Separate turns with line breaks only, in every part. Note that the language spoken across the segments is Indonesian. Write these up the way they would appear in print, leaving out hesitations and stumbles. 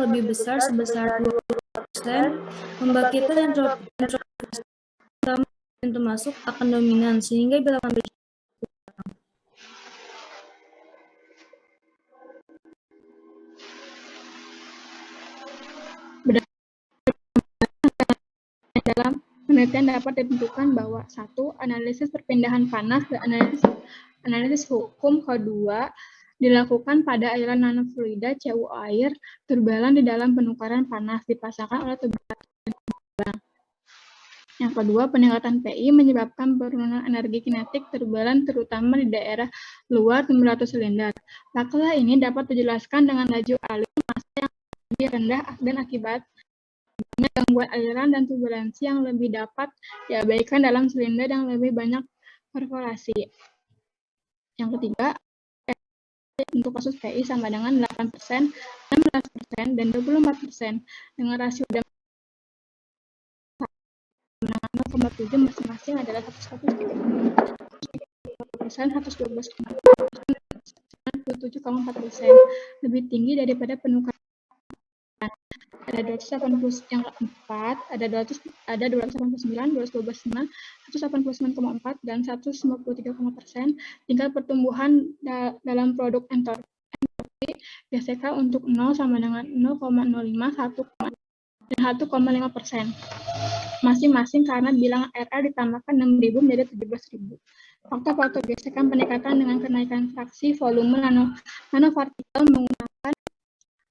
lebih besar sebesar 20%, pembangkitan entropis pintu masuk akan dominan, sehingga bilangan B
dalam penelitian dapat ditentukan bahwa 1. Analisis perpindahan panas dan analisis hukum kedua dilakukan pada aliran nanofluida CuO air turbulen di dalam penukaran panas dipasangkan oleh turbulent. Yang kedua, peningkatan PI menyebabkan penurunan energi kinetik turbulen terutama di daerah luar tumbulatur silinder. Makalah ini dapat dijelaskan dengan laju alur massa yang lebih rendah dan akibat gangguan aliran dan turbulensi yang lebih dapat diabaikan dalam silinder yang lebih banyak perforasi. Yang ketiga, untuk kasus PI sama dengan 8%, 16%, dan 24% dengan rasio dan 0,7 masing-masing adalah 112,4%, 97,4%, lebih tinggi daripada penukaran. Ada 280 yang keempat, ada 289, 212,9, 189,4 dan 193,%. Tingkat pertumbuhan dalam produk entropi GSK untuk 0 sama dengan 0,05, 1, dan 1,5%. Masing-masing karena bilangan RR ditambahkan 6.000 menjadi 17.000. Faktor-faktor gesekan peningkatan dengan kenaikan fraksi volume nanopartikel menggunakan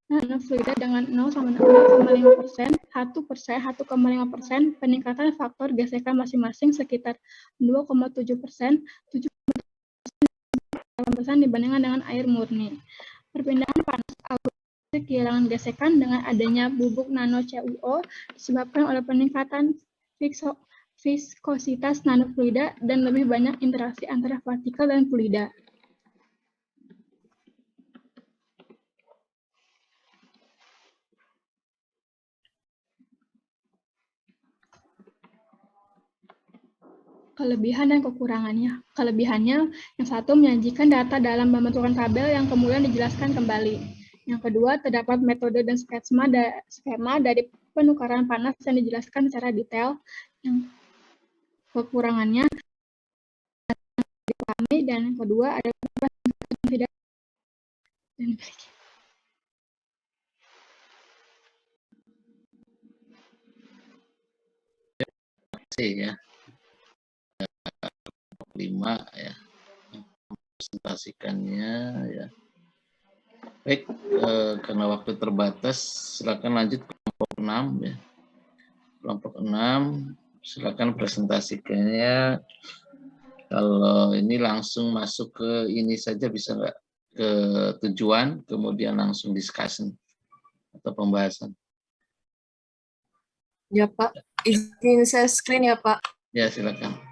nanofluida dengan 0 sama 0,5%, 1%, 1,5%, peningkatan faktor gesekan masing-masing sekitar 2,7%, 7,8% dibandingkan dengan air murni. Perpindahan panas kehilangan gesekan dengan adanya bubuk nano CuO disebabkan oleh peningkatan viskositas nanofluida dan lebih banyak interaksi antara partikel dan fluida. Kelebihan dan kekurangannya. Kelebihannya, yang satu menyajikan data dalam pembentukan tabel yang kemudian dijelaskan kembali. Yang kedua, terdapat metode dan skema dari penukaran panas yang dijelaskan secara detail. Yang kekurangannya dipahami, dan yang kedua ada tidak dimiliki.
Ya. 5 ya. Presentasikannya ya. Baik, karena waktu terbatas, silakan lanjut ke kelompok 6 ya. Kelompok 6, silakan presentasikannya. Kalau ini langsung masuk ke ini saja bisa nggak? Ke tujuan, kemudian langsung discussion atau pembahasan.
Ya Pak, izin saya screen ya Pak.
Ya, silakan.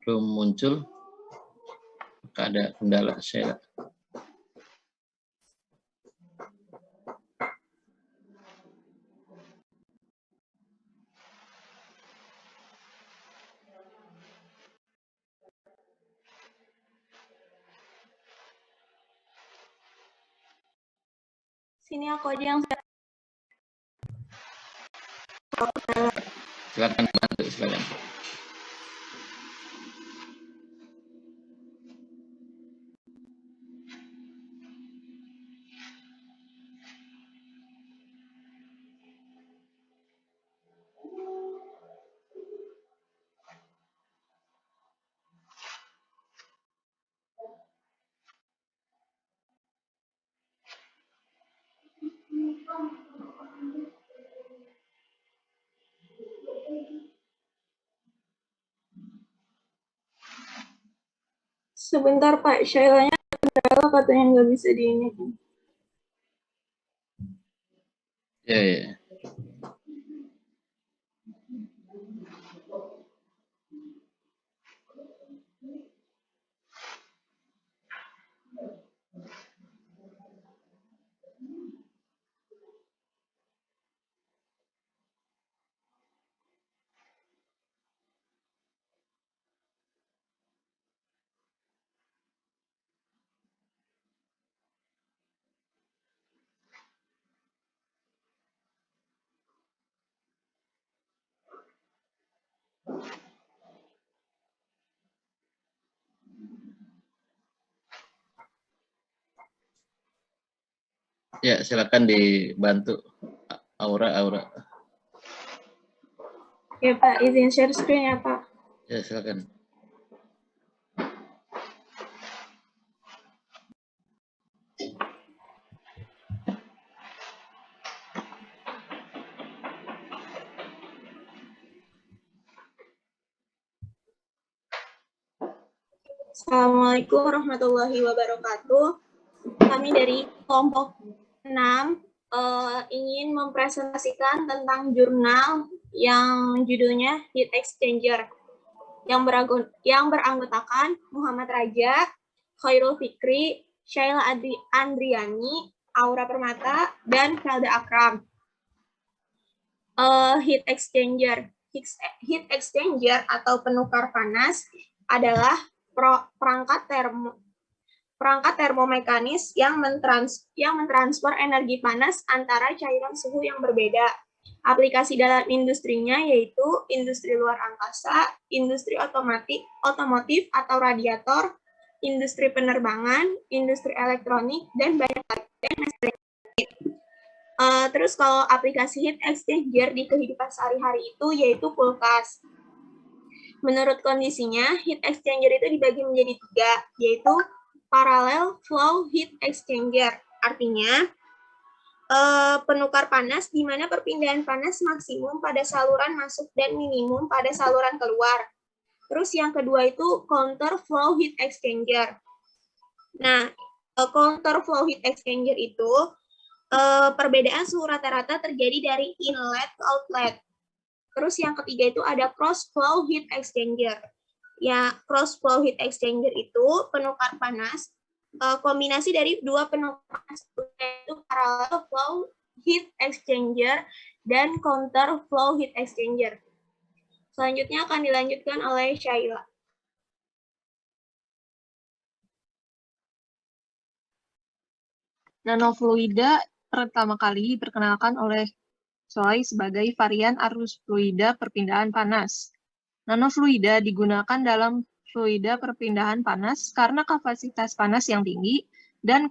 Belum muncul, maka ada kendala saya.
Sini aku aja yang
Silakan bantu, silakan.
sebentar Pak, Syailanya katanya nggak bisa di ini.
Ya, ya. Ya, silakan dibantu Aura.
Ya Pak, izin share screen ya Pak.
Ya, silakan.
Assalamualaikum warahmatullahi wabarakatuh. Kami dari kelompok 6 ingin mempresentasikan tentang jurnal yang judulnya Heat Exchanger yang beranggotakan Muhammad Raja, Khairul Fikri, Syaila Andriani, Aura Permata, dan Felda Akram. Heat exchanger atau penukar panas adalah perangkat termomekanis yang mentransfer energi panas antara cairan suhu yang berbeda. Aplikasi dalam industrinya yaitu industri luar angkasa, industri otomotif atau radiator, industri penerbangan, industri elektronik, dan banyak lagi. Terus kalau aplikasi heat exchanger di kehidupan sehari-hari itu yaitu kulkas. Menurut kondisinya, heat exchanger itu dibagi menjadi 3, yaitu parallel flow heat exchanger. Artinya, penukar panas di mana perpindahan panas maksimum pada saluran masuk dan minimum pada saluran keluar. Terus yang kedua itu counter flow heat exchanger. Nah, counter flow heat exchanger itu perbedaan suhu rata-rata terjadi dari inlet ke outlet. Terus yang ketiga itu ada cross flow heat exchanger. Ya, cross flow heat exchanger itu penukar panas kombinasi dari dua penukar panas yaitu parallel flow heat exchanger dan counter flow heat exchanger. Selanjutnya akan dilanjutkan oleh Syaila.
Nanofluida pertama kali diperkenalkan oleh Choi sebagai varian arus fluida perpindahan panas. Nanofluida digunakan dalam fluida perpindahan panas karena kapasitas panas yang tinggi dan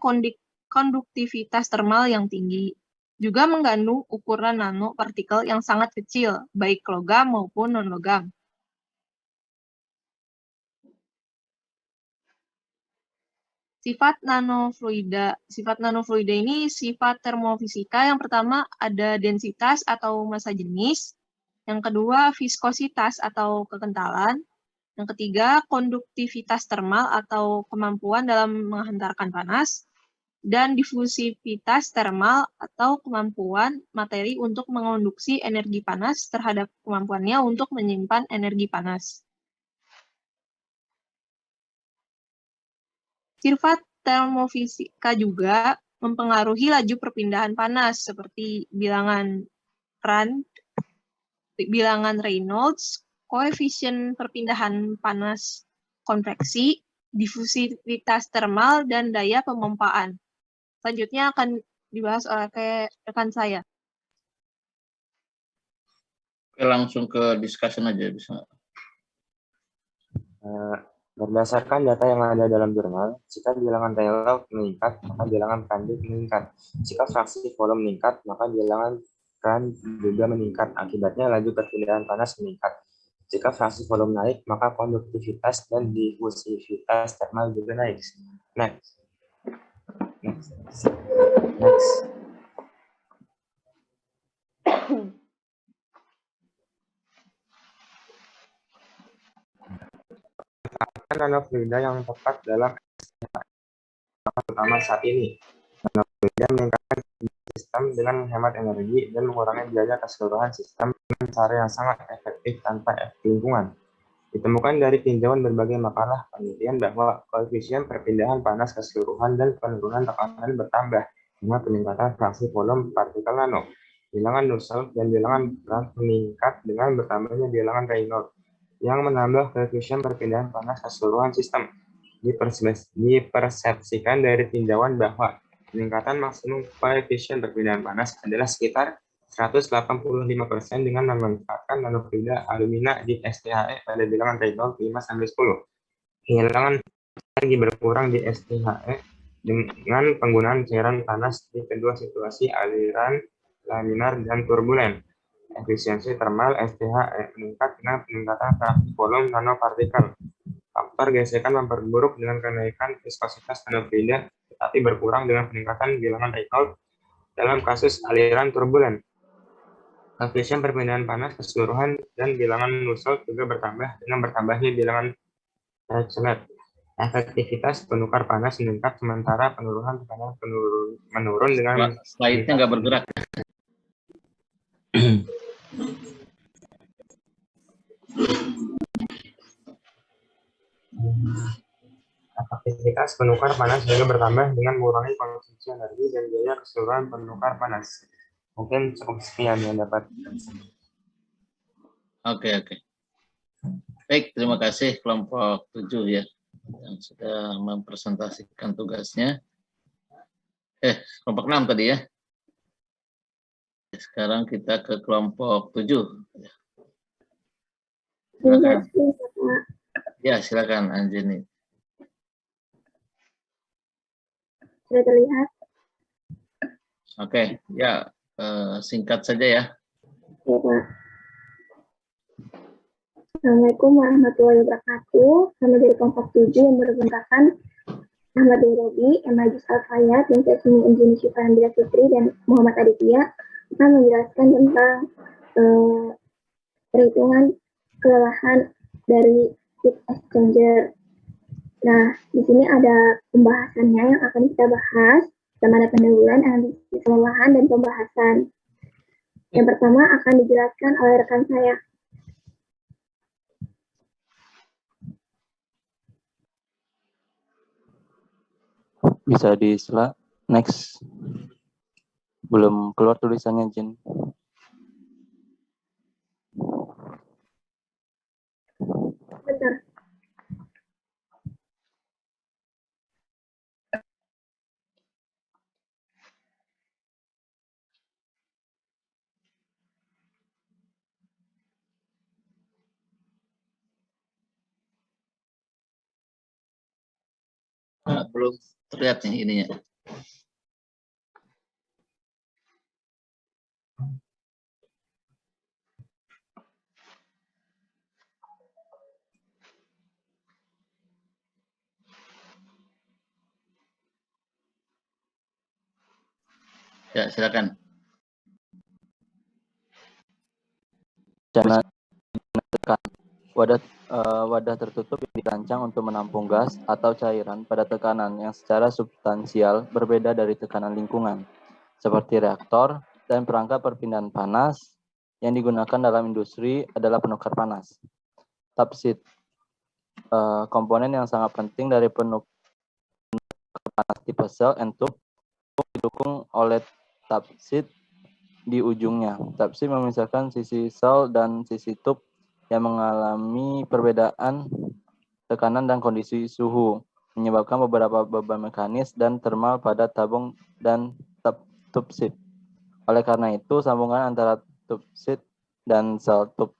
konduktivitas termal yang tinggi. Juga mengandung ukuran nanopartikel yang sangat kecil, baik logam maupun non-logam. Sifat nanofluida ini sifat termofisika. Yang pertama ada densitas atau massa jenis. Yang kedua viskositas atau kekentalan. Yang ketiga konduktivitas termal atau kemampuan dalam menghantarkan panas. Dan difusivitas termal atau kemampuan materi untuk mengonduksi energi panas terhadap kemampuannya untuk menyimpan energi panas. Sifat termofisika juga mempengaruhi laju perpindahan panas seperti bilangan Reynolds, koefisien perpindahan panas konveksi, difusivitas termal, dan daya pemompaan. Selanjutnya akan dibahas oleh rekan saya.
Oke, langsung ke discussion aja bisa.
Berdasarkan data yang ada dalam jurnal, jika bilangan Taylor meningkat, maka bilangan Prandik meningkat. Jika fraksi volume meningkat, maka bilangan Pran juga meningkat. Akibatnya laju perpindahan panas meningkat. Jika fraksi volume naik, maka konduktivitas dan difusivitas termal juga naik. Next. Nanofluida yang tepat dalam terutama saat ini. Nanofluida meningkatkan sistem dengan menghemat energi dan mengurangi biaya keseluruhan sistem dengan cara yang sangat efektif tanpa efek lingkungan. Ditemukan dari tinjauan berbagai makalah penelitian bahwa koefisien perpindahan panas keseluruhan dan penurunan tekanan bertambah dengan peningkatan fraksi volume partikel nano. Bilangan Nusselt dan bilangan Planck meningkat dengan bertambahnya bilangan Reynolds yang menambah koefisien perpindahan panas keseluruhan sistem. Dipersepsikan dari tinjauan bahwa peningkatan maksimum koefisien perpindahan panas adalah sekitar 185% dengan memanfaatkan nanofluida alumina di STHE pada bilangan Reynolds 5-10. Kehilangan energi berkurang di STHE dengan penggunaan cairan panas di kedua situasi aliran laminar dan turbulen. Efisiensi termal STHE meningkat dengan peningkatan fraksi volume nanopartikel. Faktor gesekan memperburuk dengan kenaikan viskositas nanofluida, tetapi berkurang dengan peningkatan bilangan Reynolds dalam kasus aliran turbulen. Koefisien perpindahan panas keseluruhan dan bilangan Nusselt juga bertambah dengan bertambahnya bilangan Dirichlet. Efektivitas penukar panas meningkat sementara penurunan tekanan menurun dengan
slide-nya nggak bergerak.
Efektivitas penukar panas juga bertambah dengan mengurangi konsumsi energi dan biaya keseluruhan penukar panas. Mungkin cukup sekian yang dapat.
Oke. Baik, terima kasih kelompok 7 ya yang sudah mempresentasikan tugasnya. Kelompok 6 tadi ya. Sekarang kita ke kelompok 7. Silakan. Ya, silakan Anjani.
Sudah terlihat?
Oke, ya singkat saja ya.
Ya, Pak. Assalamualaikum warahmatullahi wabarakatuh. Kami dari kelompok 7 yang beranggotakan Ahmad Derobi, Emma Jus Alfayat, dan Sesmi Indonesia Fandila Fitri, dan Muhammad Aditya akan menjelaskan tentang perhitungan kelelahan dari heat exchanger. Nah, di sini ada pembahasannya yang akan kita bahas, sama ada pendahuluan, analisis kelelahan, dan pembahasan. Yang pertama akan dijelaskan oleh rekan saya.
Bisa di slide next. Belum keluar tulisannya, Jen.
Bentar.
Belum terlihat nih ininya. Ya, silakan.
Wadah tertutup yang dirancang untuk menampung gas atau cairan pada tekanan yang secara substansial berbeda dari tekanan lingkungan, seperti reaktor dan perangkat perpindahan panas yang digunakan dalam industri adalah penukar panas. Tapsit, komponen yang sangat penting dari penukar panas tipe sel and tube didukung oleh tapsit di ujungnya. Tapsit memisahkan sisi sel dan sisi tube yang mengalami perbedaan tekanan dan kondisi suhu, menyebabkan beberapa beban mekanis dan termal pada tabung dan tube sheet. Oleh karena itu, sambungan antara tube sheet dan sel to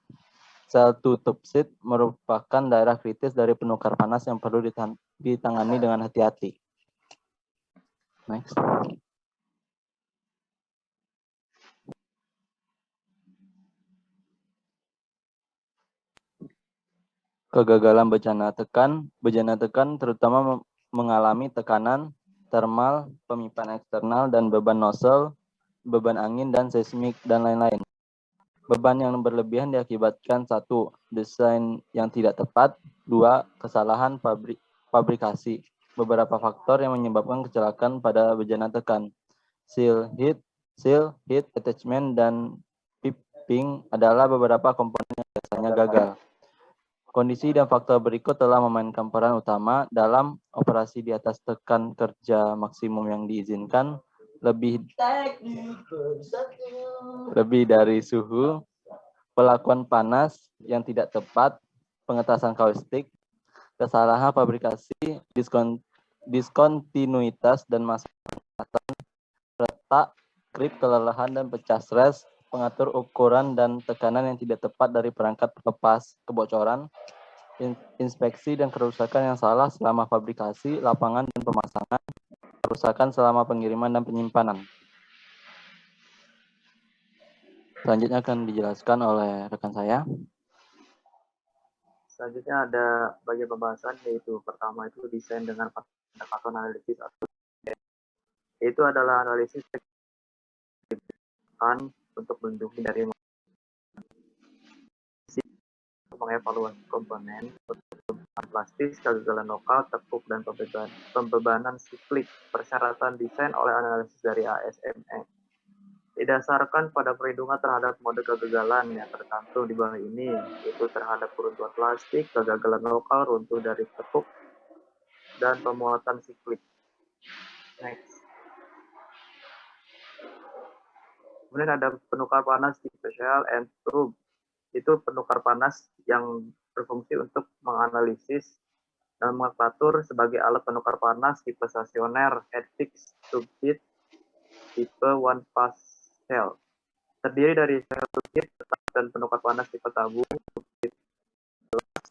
tube sheet merupakan daerah kritis dari penukar panas yang perlu ditangani dengan hati-hati. Next. Kegagalan bejana tekan terutama mengalami tekanan, thermal, pemipan eksternal, dan beban nozzle, beban angin, dan seismik, dan lain-lain. Beban yang berlebihan diakibatkan 1. Desain yang tidak tepat, 2. Kesalahan fabrikasi. Beberapa faktor yang menyebabkan kecelakaan pada bejana tekan. Seal, heat, attachment, dan piping adalah beberapa komponen yang biasanya gagal. Kondisi dan faktor berikut telah memainkan peran utama dalam operasi di atas tekan kerja maksimum yang diizinkan, lebih dari suhu, pelakuan panas yang tidak tepat, pengetasan kaustik, kesalahan fabrikasi, diskontinuitas dan masalah retak, krip, kelelahan, dan pecah stres, pengatur ukuran dan tekanan yang tidak tepat dari perangkat pelepas kebocoran, inspeksi dan kerusakan yang salah selama fabrikasi, lapangan, dan pemasangan, kerusakan selama pengiriman dan penyimpanan. Selanjutnya akan dijelaskan oleh rekan saya.
Selanjutnya ada bagian pembahasan, yaitu pertama itu desain dengan pendekatan analisis atau itu adalah analisis untuk melindungi dari mengevaluasi komponen plastis, kegagalan lokal, tepuk, dan pembebanan siklik. Persyaratan desain oleh analisis dari ASME didasarkan pada perlindungan terhadap mode kegagalan yang tercantum di bawah ini, yaitu terhadap keruntuhan plastik, kegagalan lokal, runtuh dari tepuk, dan pemuatan siklik. Next. Kemudian ada penukar panas tipe shell and tube. Itu penukar panas yang berfungsi untuk menganalisis dan mengatur sebagai alat penukar panas tipe stasioner, head fixed tube sheet, tipe one pass shell. Terdiri dari shell tube sheet dan penukar panas tipe tabung, tube sheet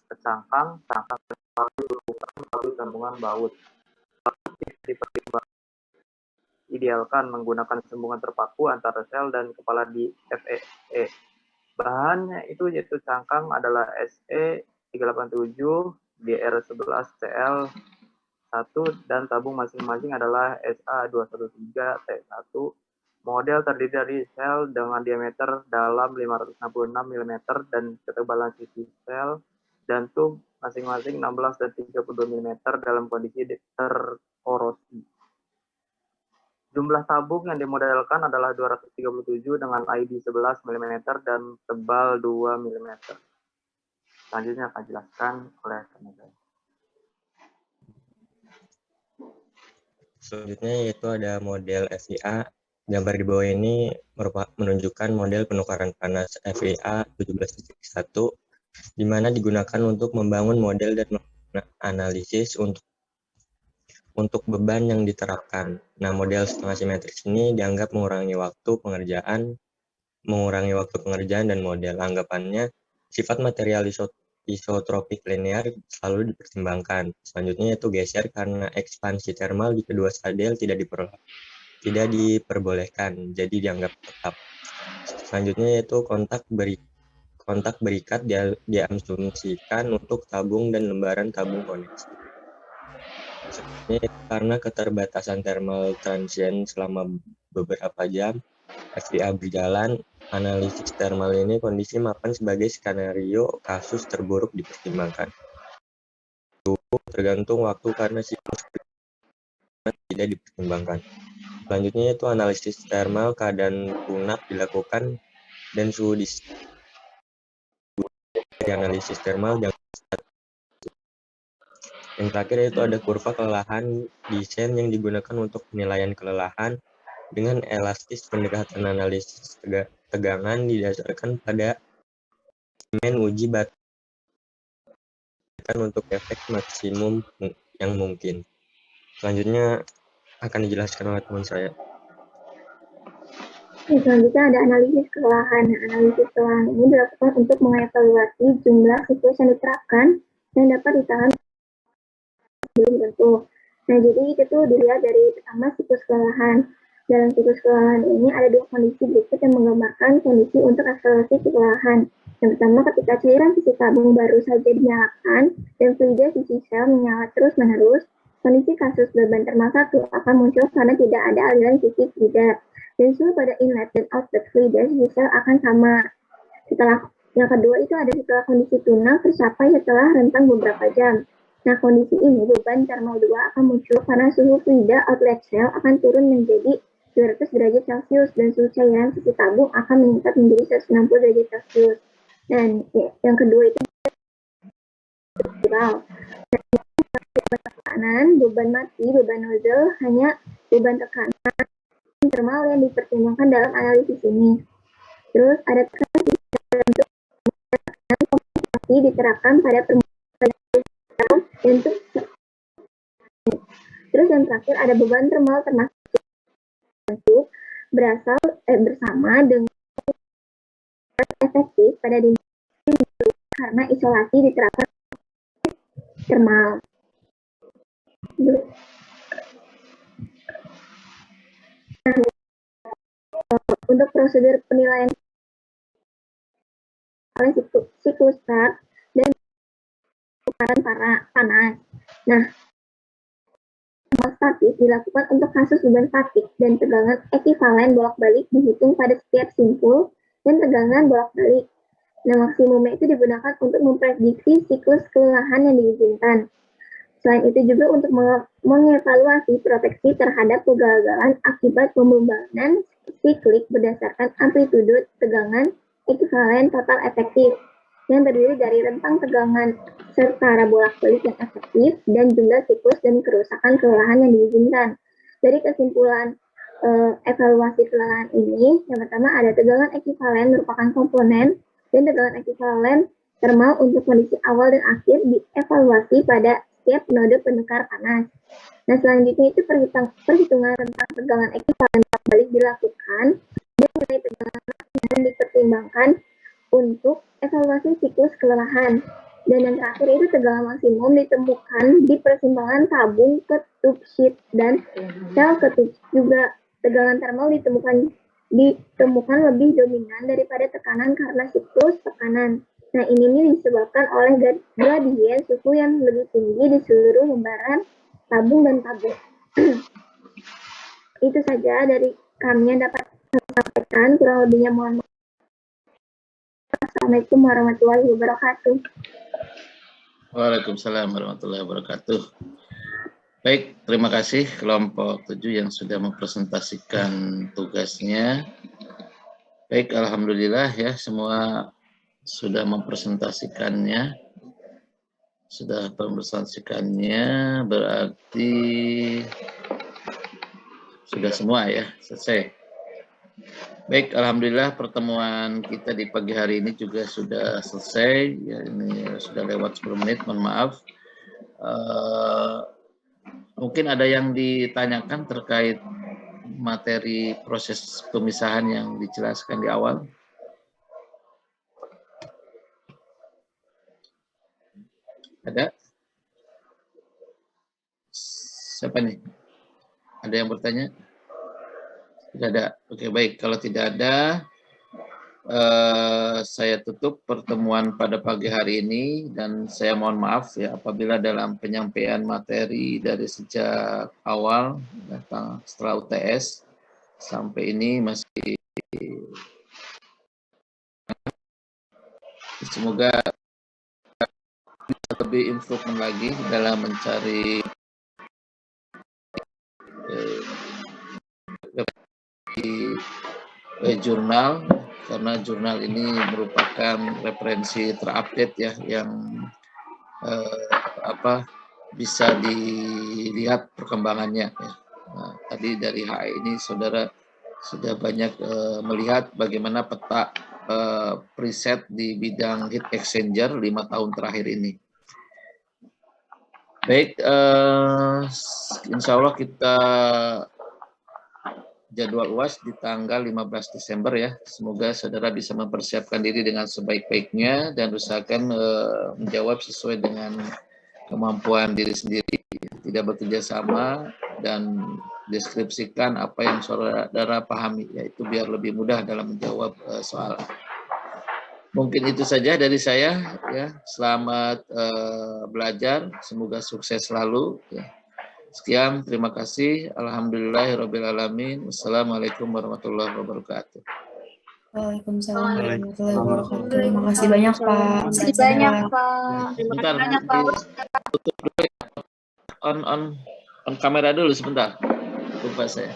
kecangkang, melalui sambungan baut. Idealkan menggunakan sambungan terpaku antara sel dan kepala di FEE. Bahannya itu yaitu cangkang adalah SE387, GR11CL1, dan tabung masing-masing adalah SA213T1. Model terdiri dari sel dengan diameter dalam 566 mm dan ketebalan sisi sel dan tub masing-masing 16 dan 32 mm dalam kondisi terkorosi. Jumlah tabung yang dimodelkan adalah 237 dengan ID 11 mm dan tebal 2 mm. Selanjutnya akan dijelaskan oleh tenaga.
Selanjutnya yaitu ada model FIA. Gambar di bawah ini menunjukkan model penukaran panas FIA 17.1, di mana digunakan untuk membangun model dan analisis untuk beban yang diterapkan. Nah, model setengah simetris ini dianggap mengurangi waktu pengerjaan dan model. Anggapannya, sifat material isotropik linear selalu dipertimbangkan. Selanjutnya yaitu geser karena ekspansi thermal di kedua sadel tidak diperbolehkan, jadi dianggap tetap. Selanjutnya yaitu kontak berikat diasumsikan untuk tabung dan lembaran tabung koneksi. Sebenarnya karena keterbatasan thermal transient selama beberapa jam FIA berjalan, analisis thermal ini kondisi mapan sebagai skenario kasus terburuk dipertimbangkan. Tergantung waktu karena siklus tidak dipertimbangkan. Selanjutnya itu analisis thermal keadaan lunak dilakukan dan suhu dari analisis thermal yang terakhir itu ada kurva kelelahan desain yang digunakan untuk penilaian kelelahan dengan elastis. Pendekatan analisis tegangan didasarkan pada uji batasan untuk efek maksimum yang mungkin. Selanjutnya akan dijelaskan oleh teman saya.
Selanjutnya ada analisis kelelahan. Nah, analisis kelelahan ini dilakukan untuk mengevaluasi jumlah siklus yang diterapkan yang dapat ditahan belum tentu. Nah, jadi itu dilihat dari pertama siklus kelelahan. Dalam siklus kelelahan ini ada dua kondisi berikut yang menggambarkan kondisi untuk akselerasi kelelahan. Yang pertama, ketika cairan sisi tabung baru saja dinyalakan dan fluida sisi sel menyala terus-menerus, kondisi kasus beban termal 1 akan muncul karena tidak ada aliran sisi fluida. Dan suhu pada inlet dan outlet fluida sisi sel akan sama. Setelah yang kedua itu ada setelah kondisi tunnel tercapai setelah rentang beberapa jam. Nah, kondisi ini beban termal 2 akan muncul karena suhu fluida outlet sel akan turun menjadi 200 derajat Celcius dan suhu cairan sisi tabung akan meningkat menjadi 160 derajat Celcius. Dan yang kedua itu struktural. Beban tekanan, beban mati, beban nozzle hanya beban tekanan termal yang dipertimbangkan dalam analisis ini. Terus ada tekanan untuk kompensasi diterapkan pada permukaan untuk terus yang terakhir ada beban termal termasuk berasal bersama dengan efektif pada dinding karena isolasi diterapkan termal. Untuk prosedur penilaian oleh siklus start dan tukaran panas. Nah, statis dilakukan untuk kasus beban statik dan tegangan ekivalen bolak-balik dihitung pada setiap simpul dan tegangan bolak-balik. Nah, maksimumnya itu digunakan untuk memprediksi siklus kelelahan yang diizinkan. Selain itu juga untuk mengevaluasi proteksi terhadap kegagalan akibat pembebanan siklik berdasarkan amplitudo tegangan ekivalen total efektif yang terdiri dari rentang tegangan setara bolak-balik yang efektif dan jumlah siklus dan kerusakan kelelahan yang diizinkan. Dari kesimpulan evaluasi kelelahan ini, yang pertama ada tegangan ekivalen merupakan komponen dan tegangan ekivalen termal untuk kondisi awal dan akhir dievaluasi pada setiap node penukar panas. Nah, selanjutnya itu perhitungan rentang tegangan ekivalen bolak-balik dilakukan dan nilai tegangan yang dipertimbangkan untuk evaluasi siklus kelelahan. Dan yang terakhir itu tegangan maksimum ditemukan di persimpangan tabung ketup sheet dan sel ketup. Juga tegangan termal ditemukan lebih dominan daripada tekanan karena siklus tekanan. Nah, ini disebabkan oleh gradien suhu yang lebih tinggi di seluruh lembaran tabung dan tabung. Itu saja dari kami yang dapat saya sampaikan, kurang lebihnya mohon maaf. Assalamualaikum warahmatullahi wabarakatuh.
Waalaikumsalam warahmatullahi wabarakatuh. Baik, terima kasih kelompok 7 yang sudah mempresentasikan tugasnya. Baik, alhamdulillah ya semua sudah mempresentasikannya. Berarti sudah semua ya, selesai. Baik, alhamdulillah pertemuan kita di pagi hari ini juga sudah selesai. Ya, ini sudah lewat 10 menit, mohon maaf. Mungkin ada yang ditanyakan terkait materi proses pemisahan yang dijelaskan di awal. Ada? Siapa nih? Ada yang bertanya? Tidak ada. Oke, baik. Kalau tidak ada, saya tutup pertemuan pada pagi hari ini dan saya mohon maaf ya apabila dalam penyampaian materi dari sejak awal datang setelah UTS sampai ini masih semoga bisa lebih improvement lagi dalam mencari jurnal, karena jurnal ini merupakan referensi terupdate ya yang bisa dilihat perkembangannya ya. Nah, tadi dari HI ini saudara sudah banyak melihat bagaimana peta preset di bidang heat exchanger 5 tahun terakhir ini. Baik, insya Allah kita jadwal UAS di tanggal 15 Desember ya. Semoga saudara bisa mempersiapkan diri dengan sebaik-baiknya dan usahakan menjawab sesuai dengan kemampuan diri sendiri, tidak bekerja sama dan deskripsikan apa yang saudara pahami, yaitu biar lebih mudah dalam menjawab soal. Mungkin itu saja dari saya ya. Selamat belajar, semoga sukses selalu ya. Sekian, terima kasih. Alhamdulillahirrabbilalamin. Wassalamualaikum warahmatullahi wabarakatuh.
Waalaikumsalam warahmatullahi wabarakatuh. Terima kasih banyak Pak.
Terima kasih banyak, Pak.
Sebentar, tutup dulu ya. On kamera dulu sebentar. Lupa saya.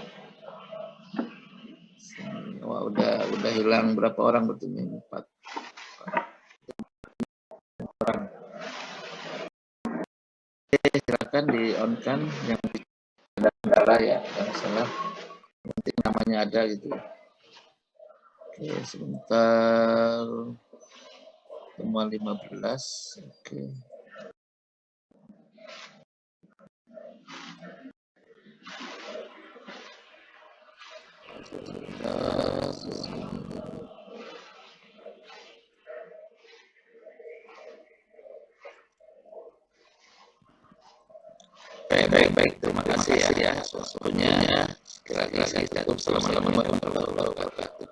Wah, udah hilang berapa orang bertemu? 4 orang. Oke, silakan di on kan yang ada kendala ya, yang salah. Nanti namanya ada gitu. Oke, sebentar. Temuan 15. Oke. Baik. Terima kasih ya waktunya. Kira-kira saya tutup. Assalamualaikum warahmatullahi wabarakatuh.